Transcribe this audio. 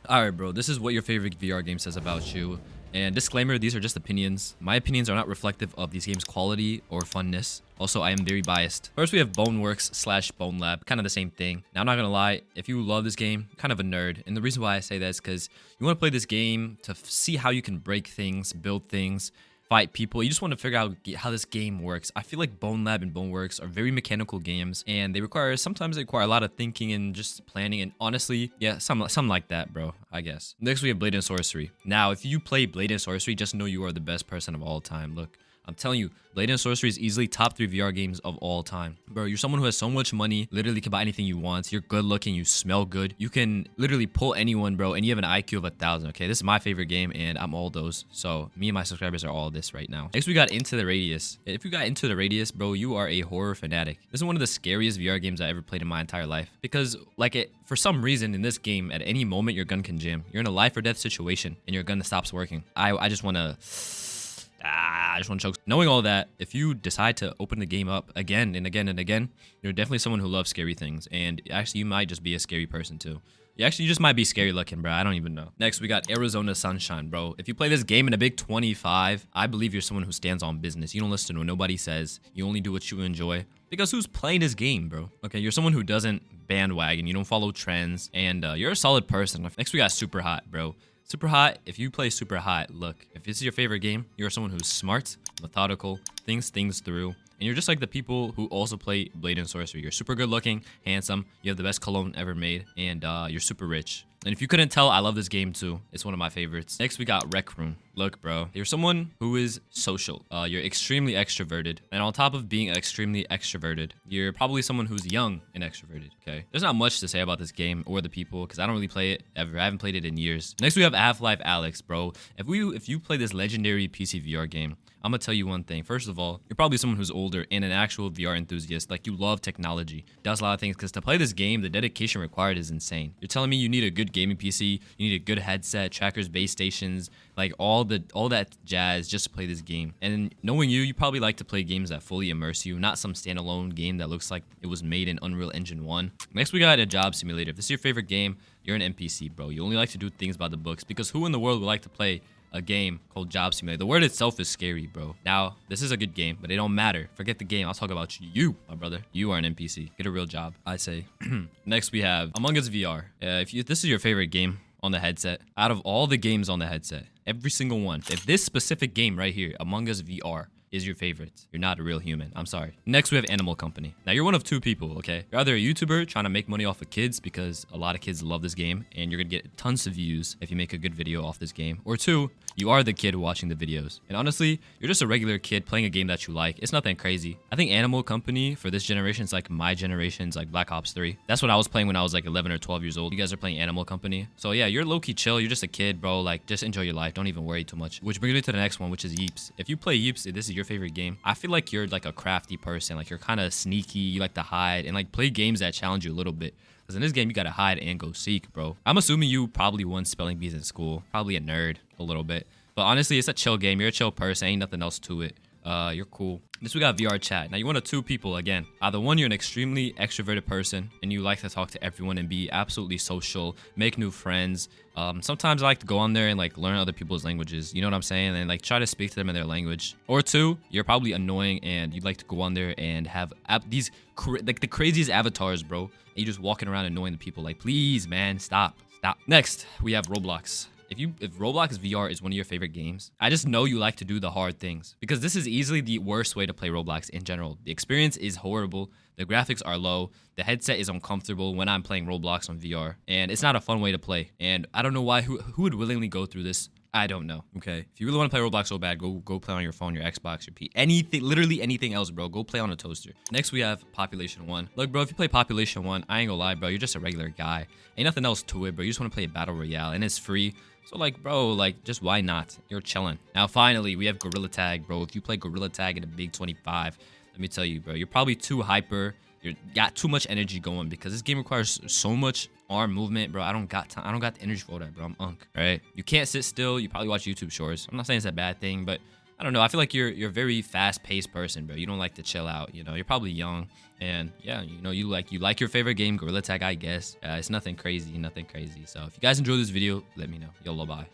All right, bro, this is what your favorite VR game says about you. And disclaimer, these are just opinions. My opinions are not reflective of these games' quality or funness. Also, I am very biased. First, we have Boneworks slash Bone Lab, kind of the same thing. Now, I'm not gonna lie, if you love this game, kind of a nerd. And the reason why I say that is because you want to play this game to see how you can break things, build things, fight people. You just want to figure out how this game works. I feel like Bone Lab and Boneworks are very mechanical games, and sometimes they require a lot of thinking and just planning. And honestly, yeah, something like that, bro. I guess. Next, we have Blade and Sorcery. Now, if you play Blade and Sorcery, just know you are the best person of all time. Look, I'm telling you, Blade and Sorcery is easily top 3 VR games of all time. Bro, you're someone who has so much money, literally can buy anything you want. You're good looking, you smell good. You can literally pull anyone, bro, and you have an IQ of 1,000, okay? This is my favorite game, and I'm all those. So, me and my subscribers are all this right now. Next, we got Into the Radius. If you got Into the Radius, bro, you are a horror fanatic. This is one of the scariest VR games I ever played in my entire life. Because, for some reason, in this game, at any moment, your gun can jam. You're in a life or death situation, and your gun stops working. I just want to choke. Knowing all that, if you decide to open the game up again and again and again, you're definitely someone who loves scary things. And actually, you might just be a scary person too. You just might be scary looking, bro. I don't even know. Next, we got Arizona Sunshine, bro. If you play this game in a big 25, I believe you're someone who stands on business. You don't listen to what nobody says. You only do what you enjoy. Because who's playing this game, bro? Okay, you're someone who doesn't bandwagon. You don't follow trends. And you're a solid person. Next, we got Super Hot, bro. Super Hot, if you play Super Hot, look, if this is your favorite game, you're someone who's smart, methodical, thinks things through, and you're just like the people who also play Blade and Sorcery. You're super good looking, handsome, you have the best cologne ever made, and you're super rich. And if you couldn't tell, I love this game too. It's one of my favorites. Next, we got Rec Room. Look, bro, you're someone who is social. You're extremely extroverted. And on top of being extremely extroverted, you're probably someone who's young and extroverted, okay? There's not much to say about this game or the people because I don't really play it ever. I haven't played it in years. Next, we have Half-Life Alyx, bro. If you play this legendary PC VR game, I'm gonna tell you one thing. First of all, you're probably someone who's older and an actual VR enthusiast. Like, you love technology, does a lot of things, because to play this game, the dedication required is insane. You're telling me you need a good gaming PC, you need a good headset, trackers, base stations, like all that jazz just to play this game. And knowing you probably like to play games that fully immerse you, not some standalone game that looks like it was made in Unreal Engine 1. Next, we got a job simulator. If this is your favorite game, you're an NPC, bro. You only like to do things by the books, because who in the world would like to play a game called Job Simulator? The word itself is scary, bro. Now, this is a good game, but it don't matter. Forget the game. I'll talk about you, my brother. You are an NPC. Get a real job, I say. Next, we have Among Us VR. If this is your favorite game on the headset, out of all the games on the headset, every single one, if this specific game right here, Among Us VR, is your favorite, you're not a real human. I'm sorry. Next, we have Animal Company. Now, you're one of two people, okay? You're either a YouTuber trying to make money off of kids, because a lot of kids love this game, and you're gonna get tons of views if you make a good video off this game. Or two, you are the kid watching the videos. And honestly, you're just a regular kid playing a game that you like. It's nothing crazy. I think Animal Company for this generation is like my generation's like Black Ops 3. That's what I was playing when I was like 11 or 12 years old. You guys are playing Animal Company. So yeah, you're low-key chill. You're just a kid, bro. Like, just enjoy your life. Don't even worry too much. Which brings me to the next one, which is Yeeps. If you play Yeeps, if this is your favorite game, I feel like you're like a crafty person. Like, you're kind of sneaky. You like to hide and like play games that challenge you a little bit. Because in this game, you gotta hide and go seek, bro. I'm assuming you probably won spelling bees in school. Probably a nerd a little bit. But honestly, it's a chill game. You're a chill person. Ain't nothing else to it. You're cool. Next, we got VR chat. Now, you're one of two people again. Either one, you're an extremely extroverted person and you like to talk to everyone and be absolutely social, make new friends. Sometimes I like to go on there and like learn other people's languages. You know what I'm saying? And like try to speak to them in their language. Or two, you're probably annoying and you'd like to go on there and have these like the craziest avatars, bro. And you just walking around annoying the people. Like, please, man, stop. Next, we have Roblox. If Roblox VR is one of your favorite games, I just know you like to do the hard things, because this is easily the worst way to play Roblox in general. The experience is horrible. The graphics are low. The headset is uncomfortable when I'm playing Roblox on VR, and it's not a fun way to play. And I don't know why. Who would willingly go through this? I don't know. Okay, if you really want to play Roblox so bad, go play on your phone, your Xbox, your P, anything, literally anything else, bro. Go play on a toaster. Next, we have Population 1. Look, bro, if you play Population 1, I ain't gonna lie, bro. You're just a regular guy. Ain't nothing else to it, bro. You just want to play a battle royale, and it's free. So like, bro, like, just why not? You're chilling. Now, finally, we have Gorilla Tag, bro. If you play Gorilla Tag in a big 25, let me tell you, bro, you're probably too hyper. You got too much energy going, because this game requires so much arm movement, bro. I don't got time. I don't got the energy for that, bro. I'm unk, right? You can't sit still. You probably watch YouTube shorts. I'm not saying it's a bad thing, but I don't know. I feel like you're a very fast-paced person, bro. You don't like to chill out. You know, you're probably young, and yeah, you know, you like your favorite game, Gorilla Tag, I guess. It's nothing crazy, nothing crazy. So if you guys enjoyed this video, let me know. YOLO, bye.